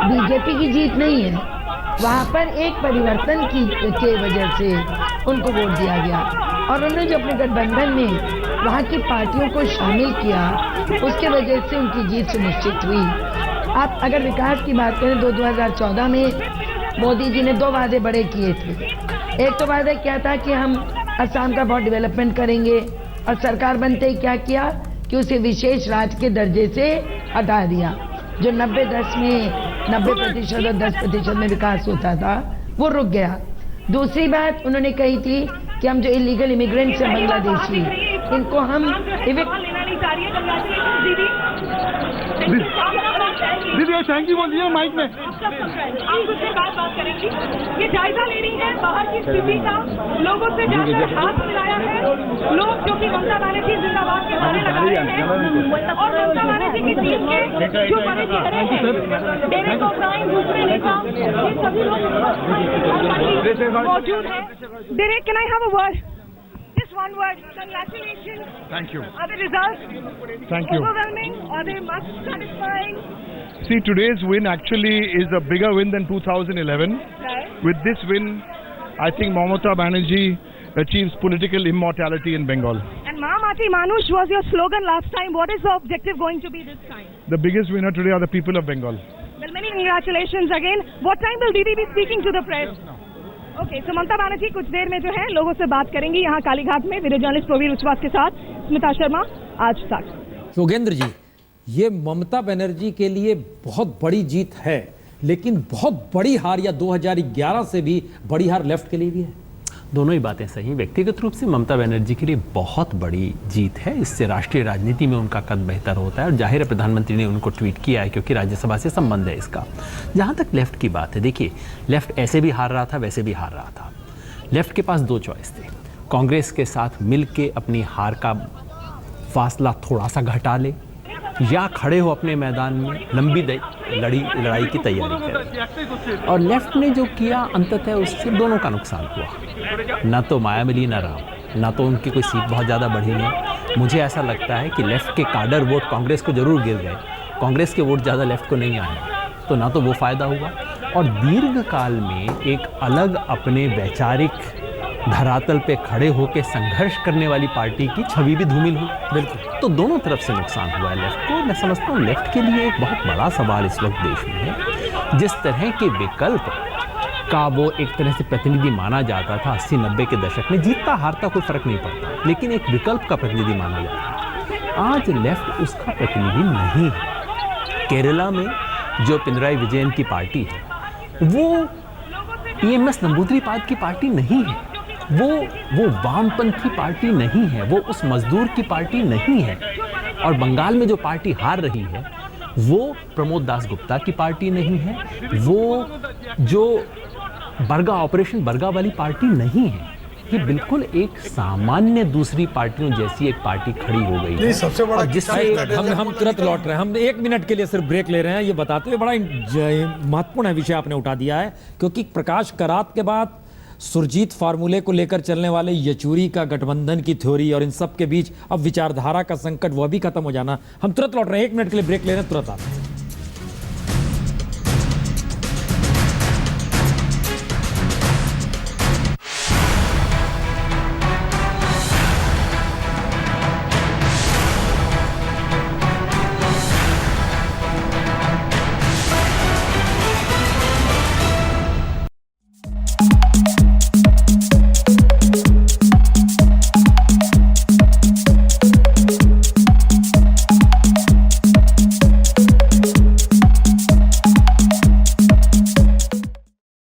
BJP की जीत नहीं है, वहाँ पर एक परिवर्तन के वजह से उनको वोट दिया गया और उन्होंने जो अपने गठबंधन में वहाँ की पार्टियों को शामिल किया, उसके वजह से उनकी जीत सुनिश्चित हुई। आप अगर विकास की बात करें तो 2014 में मोदी जी ने 2 वादे बड़े किए थे। एक तो वादा क्या था कि हम असम का बहुत डेवलपमेंट करेंगे, और सरकार बनते ही क्या किया कि उसे विशेष राज्य के दर्जे से हटा दिया। जो 90-10 में 90% और 10% में विकास होता था वो रुक गया। दूसरी बात उन्होंने कही थी कि हम जो इलीगल इमिग्रेंट्स हैं बांग्लादेशी, इनको हम दीदी थैंक यू बोलिए माइक में। आप उससे बात करेंगी। ये जायजा ले रही है बाहर की स्थिति का, लोगों से जाकर हाथ मिलाया है, लोग जो कि ममता बनर्जी जिंदाबाद के नारे लगा रहे हैं और ममता बनर्जी की टीम के जो बड़े चेहरे हैं, डेविड ओब्रायन, दूसरे नेता, ये सभी लोग मौजूद हैं। David, can I have a word? Just one word. Congratulations. Thank you. Are the results Thank you. overwhelming? Are they much satisfying? See, today's win actually is a bigger win than 2011. Right. With this win, I think Mamata Banerjee achieves political immortality in Bengal. And Mahamati Manush was your slogan last time. What is the objective going to be this time? The biggest winner today are the people of Bengal. Well, many congratulations again. What time will Didi be speaking to the press? Okay, so Mamata Banerjee कुछ देर में जो है लोगों से बात करेंगी यहाँ कालीघाट में। वीडियो जर्नलिस्ट प्रवीर उच्छवास के साथ स्मिता शर्मा, आज तक। योगेंद्र जी, ये ममता बनर्जी के लिए बहुत बड़ी जीत है, लेकिन बहुत बड़ी हार या 2011 से भी बड़ी हार लेफ्ट के लिए भी है। दोनों ही बातें सही। व्यक्तिगत रूप से ममता बनर्जी के लिए बहुत बड़ी जीत है, इससे राष्ट्रीय राजनीति में उनका कद बेहतर होता है और जाहिर है प्रधानमंत्री ने उनको ट्वीट किया है क्योंकि राज्यसभा से संबंध है इसका। जहाँ तक लेफ्ट की बात है, देखिए लेफ्ट ऐसे भी हार रहा था, वैसे भी हार रहा था। लेफ्ट के पास 2 चॉइस थे, कांग्रेस के साथ मिल के अपनी हार का फासला थोड़ा सा घटा ले या खड़े हो अपने मैदान में लंबी लड़ाई की तैयारी करें। और लेफ्ट ने जो किया अंततः उससे दोनों का नुकसान हुआ, ना तो माया मिली ना राम, ना तो उनकी कोई सीट बहुत ज़्यादा बढ़ी है। मुझे ऐसा लगता है कि लेफ्ट के काडर वोट कांग्रेस को जरूर गिर गए, कांग्रेस के वोट ज़्यादा लेफ्ट को नहीं आए, तो ना तो वो फ़ायदा हुआ और दीर्घ काल में एक अलग अपने वैचारिक धरातल पे खड़े होकर संघर्ष करने वाली पार्टी की छवि भी धूमिल हुई। बिल्कुल, तो दोनों तरफ से नुकसान हुआ है लेफ्ट को। मैं समझता हूँ लेफ्ट के लिए एक बहुत बड़ा सवाल इस वक्त देश में है। जिस तरह के विकल्प का वो एक तरह से प्रतिनिधि माना जाता था 80-90 के दशक में, जीतता हारता कोई फर्क नहीं पड़ता, लेकिन एक विकल्प का प्रतिनिधि माना जाता है। आज लेफ्ट उसका प्रतिनिधि नहीं है। केरला में जो पिनराई विजयन की पार्टी है वो टीएमएस नंबूदिरीपाद की पार्टी नहीं है, वो वामपंथी पार्टी नहीं है, वो उस मजदूर की पार्टी नहीं है। और बंगाल में जो पार्टी हार रही है वो प्रमोद दास गुप्ता की पार्टी नहीं है, वो जो बरगा ऑपरेशन बरगा वाली पार्टी नहीं है। ये बिल्कुल एक सामान्य दूसरी पार्टियों जैसी एक पार्टी खड़ी हो गई है। सबसे बड़ा जिससे हम तुरंत लौट रहे हैं, हम 1 मिनट के लिए सिर्फ ब्रेक ले रहे हैं। ये बताते हुए बड़ा महत्वपूर्ण विषय आपने उठा दिया है, क्योंकि प्रकाश करात के बाद सुरजीत फार्मूले को लेकर चलने वाले येचुरी का गठबंधन की थ्योरी और इन सब के बीच अब विचारधारा का संकट वह भी खत्म हो जाना। हम तुरंत लौट रहे हैं, 1 मिनट के लिए ब्रेक ले रहे हैं, तुरंत आते हैं।